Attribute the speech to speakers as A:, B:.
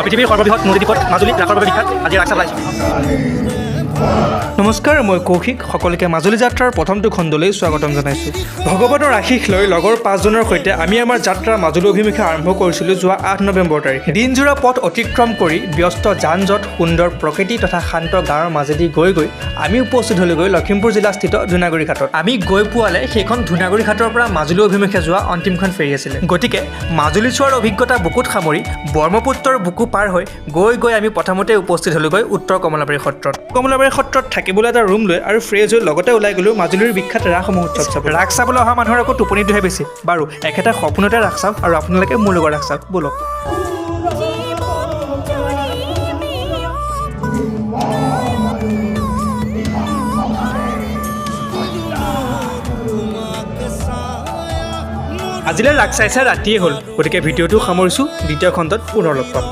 A: পৃথিৱীৰ সৰ্ববৃহৎ নদীদ্বীপত মাজুলী ৰাসৰ বাবে বিখ্যাত। আজি ৰাস চাব আহিছোঁ। নমস্কাৰ, মই কৌশিক। সকলোকে মাজুলী যাত্ৰাৰ প্ৰথমটো খণ্ডলৈ স্বাগতম জনাইছোঁ। ভগৱতৰ আশীষ লৈ লগৰ 5জনৰ সৈতে আমি আমাৰ যাত্ৰা মাজুলী অভিমুখে আৰম্ভ কৰিছিলোঁ যোৱা 8 নৱেম্বৰ তাৰিখে। দিনজোৰা পথ অতিক্ৰম কৰি ব্যস্ত যান জঁট, সুন্দৰ প্ৰকৃতি তথা শান্ত গাঁৱৰ মাজেদি গৈ আমি উপস্থিত হ'লোগৈ লখিমপুৰ জিলাস্থিত ধূনাগুৰি ঘাটত। আমি গৈ পোৱালে সেইখন ধূনাগুৰি ঘাটৰ পৰা মাজুলী অভিমুখে যোৱা অন্তিমখন ফেৰী আছিলে। গতিকে মাজুলী চোৱাৰ অভিজ্ঞতা বুকুত সামৰি ব্ৰহ্মপুত্ৰৰ বুকু পাৰ হৈ গৈ আমি প্ৰথমতে উপস্থিত হ'লোগৈ উত্তৰ কমলাবাৰী সত্ৰত। কমলাবাৰী সত্ৰত থাকিবলৈ এটা ৰুম লৈ আৰু ফ্ৰেছ হৈ লগতে ওলাই গ'লো মাজুলীৰ বিখ্যাত ৰাস মহোৎসৱ চাব। ৰাস চাবলৈ অহা মানুহৰ আকৌ টোপনিটোহে বেছি। বাৰু একেটা সপোনতে ৰাস চাওক আৰু আপোনালোকে মোৰ লগত ৰাস চাওক, ব'লক। আজিলৈ ৰাস চাই ৰাতিয়ে হ'ল, গতিকে ভিডিঅ'টো সামৰিছোঁ। দ্বিতীয় খণ্ডত পুনৰ লগ পাম।